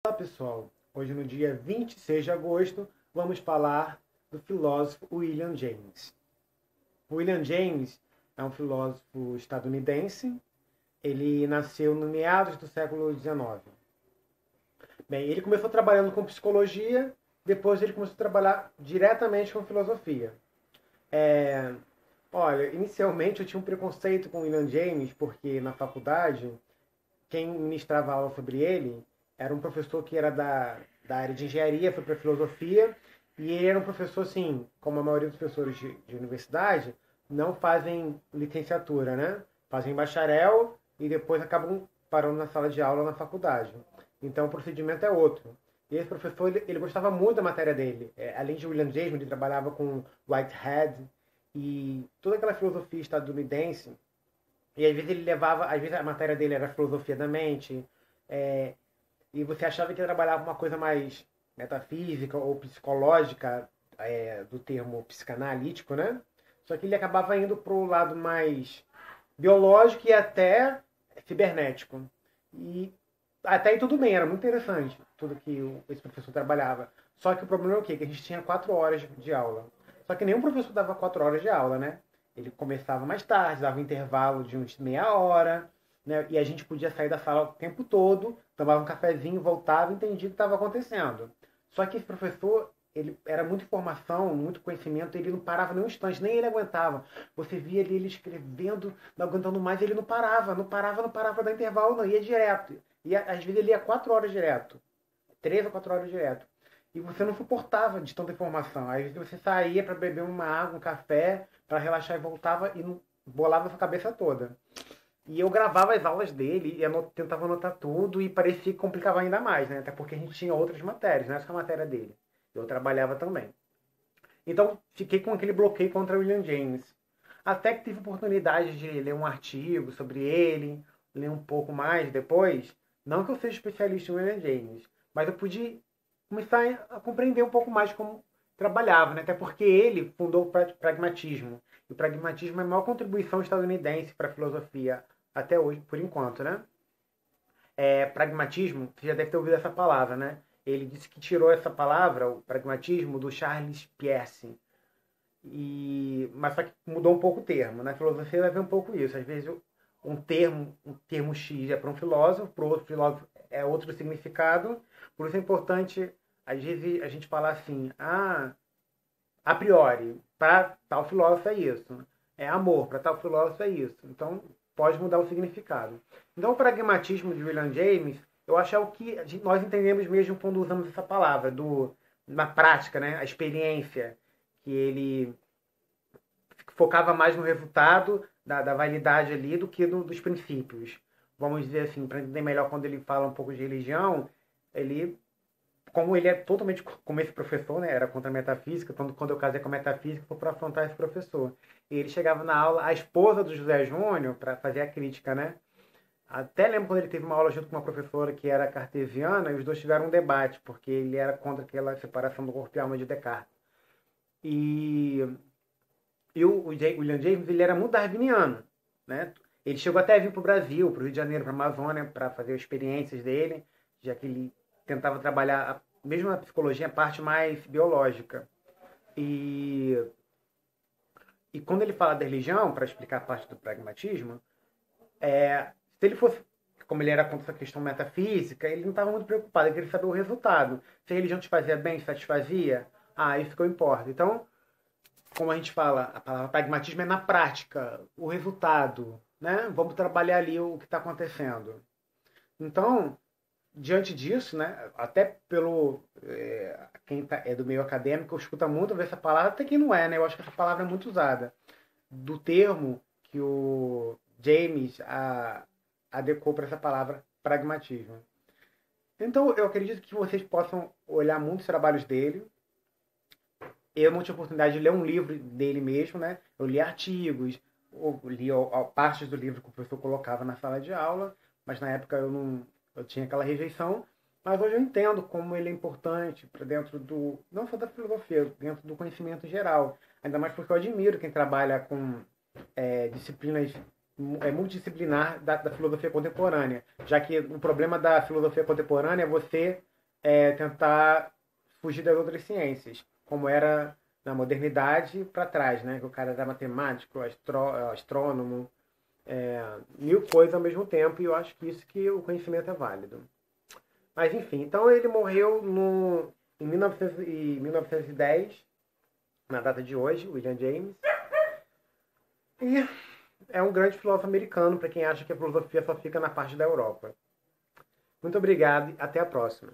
Olá pessoal, hoje no dia 26 de agosto vamos falar do filósofo William James. William James é um filósofo estadunidense, ele nasceu no meados do século XIX. Bem, ele começou trabalhando com psicologia, depois ele começou a trabalhar diretamente com filosofia. Olha, inicialmente eu tinha um preconceito com William James, porque na faculdade quem ministrava aula sobre ele era um professor que era da área de engenharia, foi para filosofia, e ele era um professor, assim, como a maioria dos professores de universidade, não fazem licenciatura, né? Fazem bacharel e depois acabam parando na sala de aula na faculdade. Então o procedimento é outro. E esse professor, ele gostava muito da matéria dele. Além de William James, ele trabalhava com Whitehead e toda aquela filosofia estadunidense. E às vezes ele levava, às vezes a matéria dele era filosofia da mente, é, e você achava que ele trabalhava uma coisa mais metafísica ou psicológica, do termo psicanalítico, né? Só que ele acabava indo para o lado mais biológico e até cibernético. E até aí tudo bem, era muito interessante tudo que esse professor trabalhava. Só que o problema é o quê? Que a gente tinha 4 horas de aula. Só que nenhum professor dava 4 horas de aula, né? Ele começava mais tarde, dava um intervalo de uns meia hora, né? E a gente podia sair da sala o tempo todo, tomava um cafezinho, voltava e entendia o que estava acontecendo. Só que esse professor, ele era muita informação, muito conhecimento, ele não parava nem um instante, nem ele aguentava. Você via ele escrevendo, não aguentando mais, ele não parava, não parava, não parava para dar intervalo, não, ia direto. E às vezes ele ia 4 horas direto, 3 ou 4 horas direto. E você não suportava de tanta informação. Aí você saía para beber uma água, um café, para relaxar e voltava e não bolava a sua cabeça toda. E eu gravava as aulas dele e tentava anotar tudo e parecia que complicava ainda mais, né? Até porque a gente tinha outras matérias, não é só a matéria dele. Eu trabalhava também. Então fiquei com aquele bloqueio contra William James. Até que tive oportunidade de ler um artigo sobre ele, ler um pouco mais depois. Não que eu seja especialista em William James, mas eu pude começar a compreender um pouco mais como trabalhava, né? Até porque ele fundou o pragmatismo. E o pragmatismo é a maior contribuição estadunidense para a filosofia até hoje, por enquanto, né? Pragmatismo, você já deve ter ouvido essa palavra, né? Ele disse que tirou essa palavra, o pragmatismo, do Charles Peirce. Mas só que mudou um pouco o termo. Na filosofia vai ver um pouco isso. Às vezes um termo X é para um filósofo, para outro filósofo é outro significado. Por isso é importante, às vezes, a gente falar assim, a priori, para tal filósofo é isso. É amor, para tal filósofo é isso. Então, pode mudar o significado. Então, o pragmatismo de William James, eu acho que é o que nós entendemos mesmo quando usamos essa palavra, na prática, né? A experiência, que ele focava mais no resultado da validade ali do que dos princípios. Vamos dizer assim, para entender melhor quando ele fala um pouco de religião, ele como ele é totalmente como esse professor, né, era contra a metafísica, quando eu casei com a metafísica, foi para afrontar esse professor. E ele chegava na aula, a esposa do José Júnior, para fazer a crítica, né? Até lembro quando ele teve uma aula junto com uma professora que era cartesiana, e os dois tiveram um debate, porque ele era contra aquela separação do corpo e alma de Descartes. E, o William James, ele era muito darwiniano, né? Ele chegou até a vir para o Brasil, para o Rio de Janeiro, para a Amazônia, para fazer experiências dele, já que ele tentava trabalhar, mesmo na psicologia, a parte mais biológica. E, quando ele fala da religião, para explicar a parte do pragmatismo, se ele fosse, como ele era contra essa questão metafísica, ele não estava muito preocupado, ele queria saber o resultado. Se a religião te fazia bem, te satisfazia, isso que eu importa. Então, como a gente fala, a palavra pragmatismo é na prática, o resultado, né? Vamos trabalhar ali o que está acontecendo. Então, diante disso, né, até pelo quem é do meio acadêmico escuta muito ver essa palavra, até quem não é, né? Eu acho que essa palavra é muito usada. Do termo que o James adequou para essa palavra pragmatismo. Então, eu acredito que vocês possam olhar muitos trabalhos dele. Eu não tive oportunidade de ler um livro dele mesmo, né? Eu li artigos, li partes do livro que o professor colocava na sala de aula, mas na época eu tinha aquela rejeição. Mas hoje eu entendo como ele é importante para dentro não só da filosofia, dentro do conhecimento geral. Ainda mais porque eu admiro quem trabalha com disciplinas multidisciplinar da filosofia contemporânea, já que o problema da filosofia contemporânea é você tentar fugir das outras ciências, como era na modernidade para trás, né? Que o cara era matemático, astrônomo, mil coisas ao mesmo tempo, e eu acho que isso que o conhecimento é válido. Mas enfim, então ele morreu em 1910, na data de hoje, William James. E é um grande filósofo americano, para quem acha que a filosofia só fica na parte da Europa. Muito obrigado e até a próxima.